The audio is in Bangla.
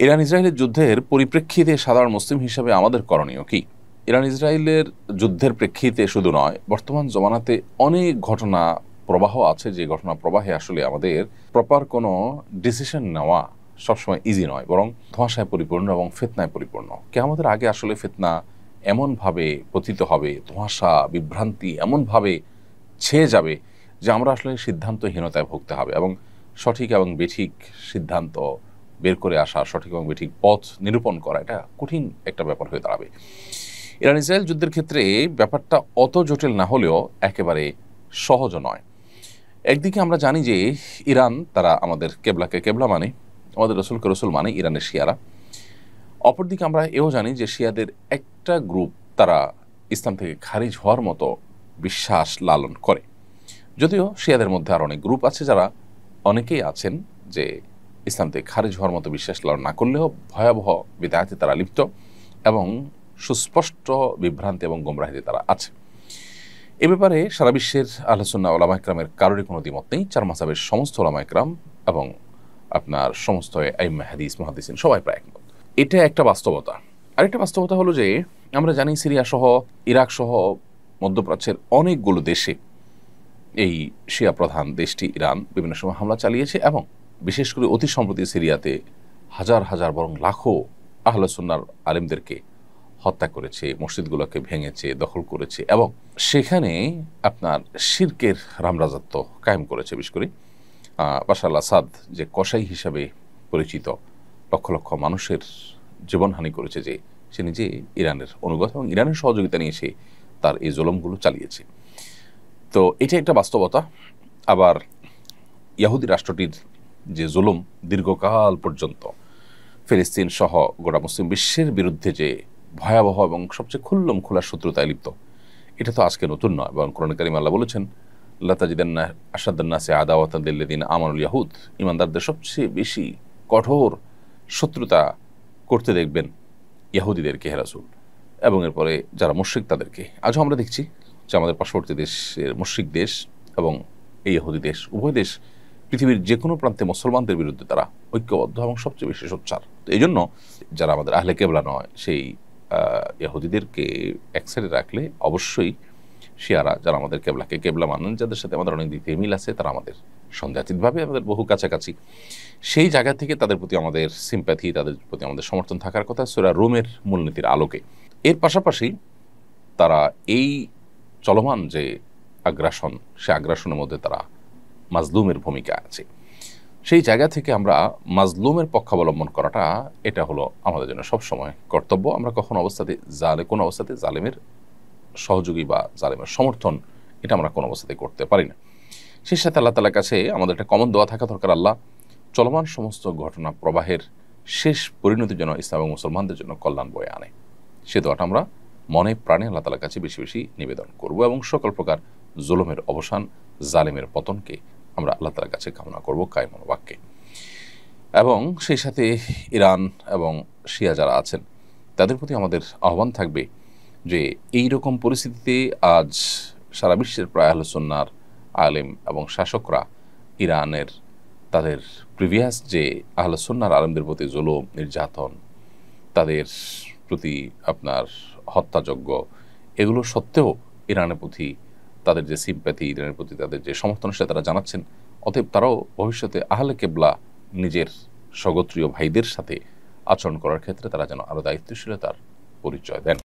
ইরান ইসরায়েলের যুদ্ধের পরিপ্রেক্ষিতে সাধারণ মুসলিম হিসেবে আমাদের করণীয় কি? ইরান ইসরায়েলের যুদ্ধের প্রেক্ষিতে শুধু নয়, বর্তমান জমানাতে অনেক ঘটনা প্রবাহ আছে, যে ঘটনা প্রবাহে আসলে আমাদের প্রপার কোনো ডিসিশন নেওয়া সবসময় ইজি নয়, বরং ধোঁয়াশায় পরিপূর্ণ এবং ফিতনায় পরিপূর্ণ। কিয়ামতের আগে আসলে ফিতনা এমনভাবে পতিত হবে, ধোঁয়াশা বিভ্রান্তি এমনভাবে ছেয়ে যাবে যে আমরা আসলে সিদ্ধান্তহীনতায় ভুগতে হবে এবং সঠিক এবং বেঠিক সিদ্ধান্ত বের করে আসা, সঠিক এবং বেঠিক পথ নিরূপণ করা, এটা কঠিন একটা ব্যাপার হয়ে দাঁড়াবে। ইরান ইসরায়েল যুদ্ধের ক্ষেত্রে ব্যাপারটা অত জটিল না হলেও একেবারে সহজও নয়। একদিকে আমরা জানি যে ইরান, তারা আমাদের কেবলাকে কেবলা মানে, আমাদের রসুলকে রসুল মানে ইরানের শিয়ারা। অপরদিকে আমরা এও জানি যে শিয়াদের একটা গ্রুপ তারা ইসলাম থেকে খারিজ হওয়ার মতো বিশ্বাস লালন করে। যদিও শিয়াদের মধ্যে আর অনেক গ্রুপ আছে, যারা অনেকেই আছেন যে ইসলাম থেকে খারিজ হওয়ার মতো বিশ্বাস লালন না করলেও ভয়াবহ বিদায়াতে তারা লিপ্ত এবং সুস্পষ্ট বিভ্রান্তি এবং গোমরাহিতে তারা আছে। এ ব্যাপারে সারা বিশ্বের আহলে সুন্নাহ ওলামা ইকরামের কারোরই কোনো দ্বিমত নেই। চার মাযহাবের সমস্ত ওলামা ইকরাম এবং আপনার সমস্ত আইম্মা হাদিস মুহাদ্দিসিন সবাই প্রায় একমত। এটা একটা বাস্তবতা। আরেকটা বাস্তবতা হলো যে আমরা জানি সিরিয়া সহ, ইরাক সহ মধ্যপ্রাচ্যের অনেকগুলো দেশে এই শিয়া প্রধান দেশটি ইরান বিভিন্ন সময় হামলা চালিয়েছে এবং বিশেষ করে অতি সম্প্রতি সিরিয়াতে হাজার হাজার বরং লাখো আহলে সুন্নাহর আলেমদেরকে হত্যা করেছে, মসজিদগুলোকে ভেঙেছে, দখল করেছে এবং সেখানে আপনার শিরকের রামরাজত্ব কায়েম করেছে। বিশেষ করে বাশার আল আসাদ যে কসাই হিসাবে পরিচিত, লক্ষ লক্ষ মানুষের জীবনহানি করেছে, যে সে নিজে ইরানের অনুগত এবং ইরানের সহযোগিতা নিয়ে সে তার এই জুলুমগুলো চালিয়েছে। তো এটা একটা বাস্তবতা। আবার ইহুদি রাষ্ট্রটির যে জুলুম দীর্ঘকাল পর্যন্ত ফিলিস্তিন সহ গোটা মুসলিম বিশ্বের বিরুদ্ধে যে ভয়াবহ এবং সবচেয়ে খুল্লম খোলা শত্রুতায় লিপ্ত, এটা তো আজকে নতুন নয়। এবং কোরআনে কারিমে আল্লাহ বলেছেন, লা তাজিদান্না আশাদ্দান্নাসি আদাওয়াতান লিল্লাযিনা আমানুল ইয়াহুদ, ঈমানদারদের সবচেয়ে বেশি কঠোর শত্রুতা করতে দেখবেন ইহুদিদেরকে, হে রাসূল, এবং এরপরে যারা মুশরিক তাদেরকে। আজও আমরা দেখছি যে আমাদের পার্শ্ববর্তী দেশের মুশরিক দেশ এবং এই ইহুদি দেশ, উভয় দেশ পৃথিবীর যে কোনো প্রান্তে মুসলমানদের বিরুদ্ধে তারা ঐক্যবদ্ধ এবং সবচেয়ে বেশি সোচ্চার। তো এই জন্য যারা আমাদের আহলে কেবলা নয়, সেই ইহুদিদেরকে এক সাইডে রাখলে অবশ্যই শিয়ারা, যারা আমাদের কেবলাকে কেবলা মানেন, যাদের সাথে আমাদের অনেক দিক থেকে মিল আছে, তারা আমাদের সন্দেহাতীতভাবে আমাদের বহু কাছাকাছি, সেই জায়গা থেকে তাদের প্রতি আমাদের সিম্প্যাথি, তাদের প্রতি আমাদের সমর্থন থাকার কথা সূরা রুমের মূলনীতির আলোকে। এর পাশাপাশি তারা এই চলমান যে আগ্রাসন, সে আগ্রাসনের মধ্যে তারা মাজলুমের ভূমিকা আছে। সেই জায়গা থেকে আমরা মাজলুমের পক্ষাবলম্বন করাটা, এটা হলো আমাদের জন্য সবসময় কর্তব্য। আমরা কোনো অবস্থাতে জালেমের সহযোগী বা জালেমের সমর্থন, এটা আমরা কোনো অবস্থাতে করতে পারি না। সেই সাথে আল্লাহ তাআলার কাছে আমাদের একটা কমন দোয়া থাকা দরকার, আল্লাহ চলমান সমস্ত ঘটনা প্রবাহের শেষ পরিণতির জন্য ইসলাম এবং মুসলমানদের জন্য কল্যাণ বয়ে আনে। সে দোয়াটা আমরা মনে প্রাণে আল্লাহ তাআলার কাছে বেশি বেশি নিবেদন করব এবং সকল প্রকার জুলুমের অবসান, জালেমের পতনকে আমরা আল্লাহ তাআলার কাছে কামনা করব কায় মনোবাক্যে। এবং সেই সাথে ইরান এবং শিয়া যারা আছেন, তাদের প্রতি আমাদের আহ্বান থাকবে যে এই রকম পরিস্থিতিতে আজ সারা বিশ্বের প্রায় আহলে সুন্নাহর আলেম এবং শাসকরা ইরানের তাদের প্রিভিয়াস যে আহলে সুন্নাহর আলেমদের প্রতি জুলুম, নির্যাতন, তাদের প্রতি আপনার হত্যাযজ্ঞ, এগুলো সত্ত্বেও ইরানের প্রতি তাদের যে সিম্প্যাথি, ইরানের প্রতি তাদের যে সমর্থন, সেটা তারা জানাচ্ছেন। অতএব তারাও ভবিষ্যতে আহলে কেবলা নিজের স্বগোত্রীয় ভাইদের সাথে আচরণ করার ক্ষেত্রে তারা যেন আরও দায়িত্বশীলতার পরিচয় দেন।